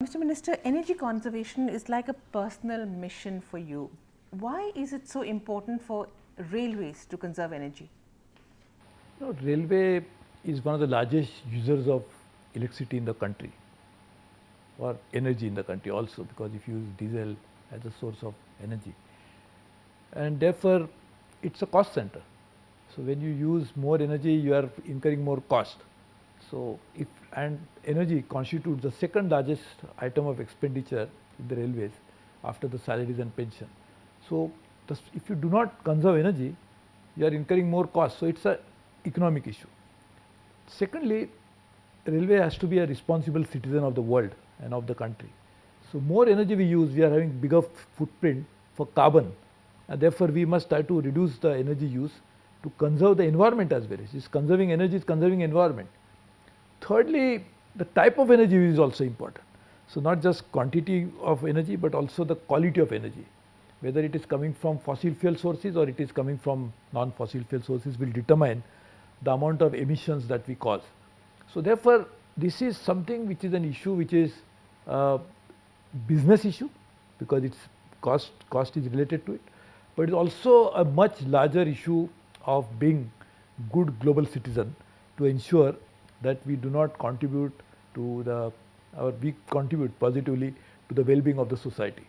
Mr. Minister, energy conservation is like a personal mission for you. Why is it so important for railways to conserve energy? Railway is one of the largest users of electricity in the country or energy in the country also, because if you use diesel as a source of energy, and therefore it's a cost center. So when you use more energy, you are incurring more cost. So if and energy constitutes the second largest item of expenditure in the railways after the salaries and pension. So if you do not conserve energy, you are incurring more cost. So it's a economic issue. Secondly, railway has to be a responsible citizen of the world and of the country. So more energy we use, we are having bigger footprint for carbon, and therefore we must try to reduce the energy use to conserve the environment as well. It's conserving energy, is conserving environment. Thirdly, the type of energy is also important. So not just quantity of energy, but also the quality of energy. Whether it is coming from fossil fuel sources or it is coming from non-fossil fuel sources will determine the amount of emissions that we cause. So therefore, this is something which is an issue which is a business issue, because its cost is related to it, but it's also a much larger issue of being good global citizen to ensure that we do not contribute to we contribute positively to the well-being of the society.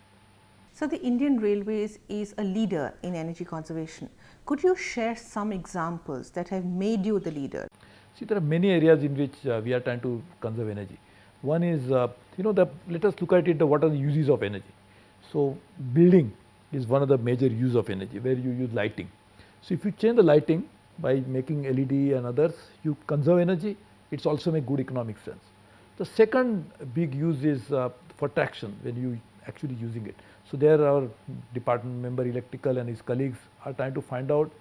So, the Indian Railways is a leader in energy conservation. Could you share some examples that have made you the leader? See, there are many areas in which we are trying to conserve energy. One is, let us look at it, what are the uses of energy. So, building is one of the major use of energy, where you use lighting. So, if you change the lighting by making LED and others, you conserve energy. It's also make good economic sense. The second big use is for traction, when you actually using it. So, there our department member electrical and his colleagues are trying to find out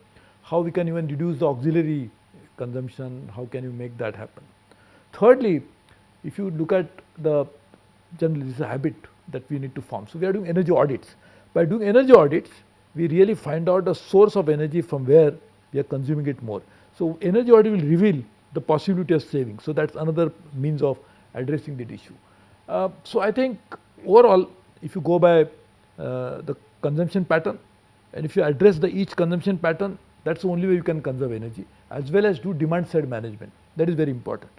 how we can even reduce the auxiliary consumption, how can you make that happen. Thirdly, if you look at generally this is a habit that we need to form. So, we are doing energy audits. By doing energy audits, we really find out the source of energy from where we are consuming it more. So, energy audit will reveal the possibility of saving. So, that's another means of addressing that issue. So, I think overall, if you go by the consumption pattern, and if you address each consumption pattern, that's the only way you can conserve energy, as well as do demand side management. That is very important.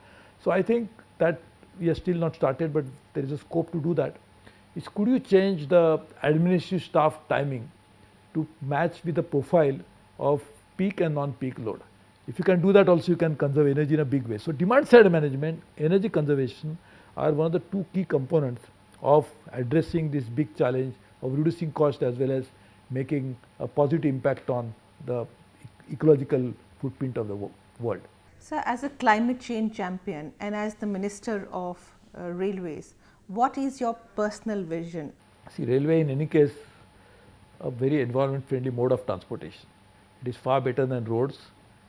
So, I think that we are still not started, but there is a scope to do that. Is could you change the administrative staff timing to match with the profile of peak and non-peak load? If you can do that also, you can conserve energy in a big way. So, demand side management, energy conservation are one of the two key components of addressing this big challenge of reducing cost as well as making a positive impact on the ecological footprint of the world. So, as a climate change champion and as the Minister of Railways, what is your personal vision? See, railway in any case a very environment friendly mode of transportation. It is far better than roads.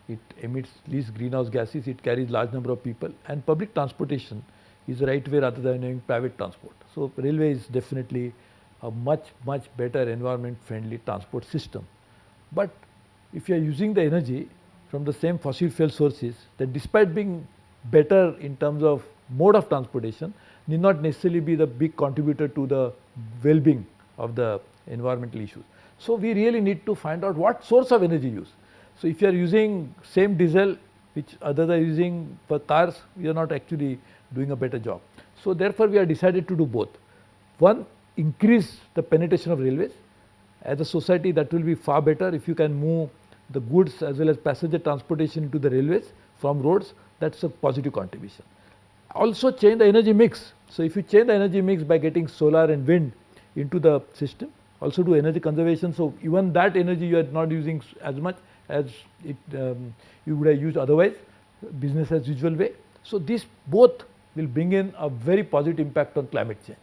It emits least greenhouse gases, it carries large number of people, and public transportation is the right way rather than having private transport. So, railway is definitely a much better environment friendly transport system. But if you are using the energy from the same fossil fuel sources, then despite being better in terms of mode of transportation, need not necessarily be the big contributor to the well-being of the environmental issues. So, we really need to find out what source of energy use. So, if you are using same diesel which others are using for cars, we are not actually doing a better job. So, therefore, we have decided to do both. One, increase the penetration of railways. As a society, that will be far better if you can move the goods as well as passenger transportation into the railways from roads. That's a positive contribution. Also change the energy mix. So, if you change the energy mix by getting solar and wind into the system, also do energy conservation. So, even that energy you are not using as much as you would have used otherwise, business as usual way. So, these both will bring in a very positive impact on climate change,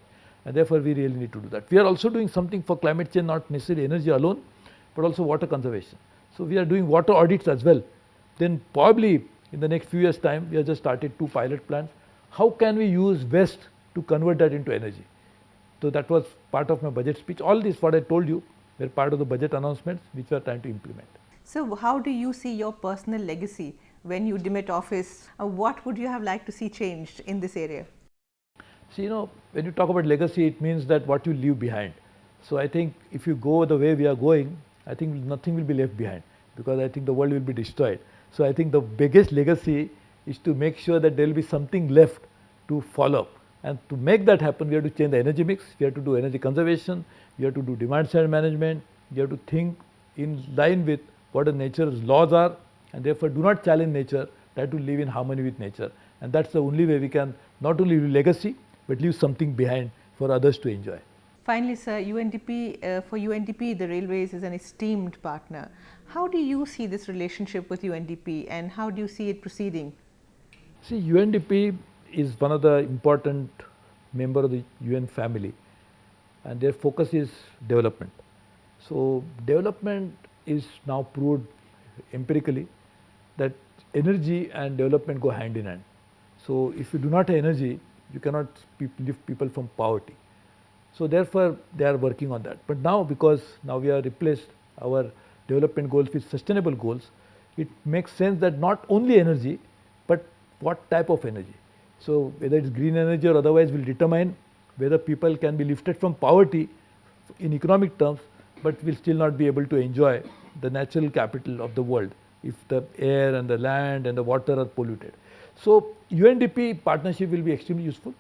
and therefore, we really need to do that. We are also doing something for climate change, not necessarily energy alone, but also water conservation. So, we are doing water audits as well. Then probably in the next few years time, we have just started 2 pilot plants. How can we use waste to convert that into energy? So, that was part of my budget speech. All this what I told you were part of the budget announcements which we are trying to implement. So, how do you see your personal legacy when you demit office? What would you have liked to see changed in this area? See, when you talk about legacy, it means that what you leave behind. So I think if you go the way we are going, I think nothing will be left behind, because I think the world will be destroyed. So I think the biggest legacy is to make sure that there will be something left to follow. And to make that happen, we have to change the energy mix, we have to do energy conservation, we have to do demand side management, we have to think in line with what the nature's laws are, and therefore do not challenge nature, try to live in harmony with nature. And that's the only way we can not only leave legacy, but leave something behind for others to enjoy. Finally, sir, for UNDP, the railways is an esteemed partner. How do you see this relationship with UNDP, and how do you see it proceeding? See, UNDP is one of the important member of the UN family, and their focus is development. So development is now proved empirically that energy and development go hand in hand. So if you do not have energy, you cannot lift people from poverty. So therefore they are working on that. But now, because now we have replaced our development goals with sustainable goals, it makes sense that not only energy, but what type of energy. So whether it's green energy or otherwise will determine whether people can be lifted from poverty in economic terms, but will still not be able to enjoy the natural capital of the world if the air and the land and the water are polluted. So UNDP partnership will be extremely useful,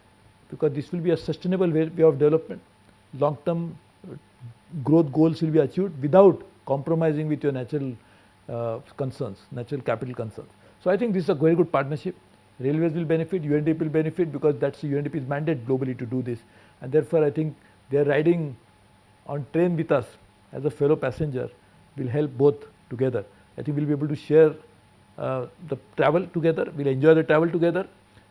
because this will be a sustainable way of development. Long-term growth goals will be achieved without compromising with your natural concerns, natural capital concerns. So I think this is a very good partnership. Railways will benefit, UNDP will benefit, because that's UNDP's mandate globally to do this. And therefore I think they are riding on train with us as a fellow passenger will help both together. I think we'll be able to share the travel together, we'll enjoy the travel together,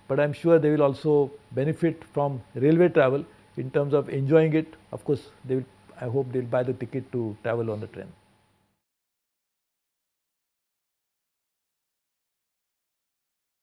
but I'm sure they will also benefit from railway travel in terms of enjoying it. Of course, I hope they'll buy the ticket to travel on the train.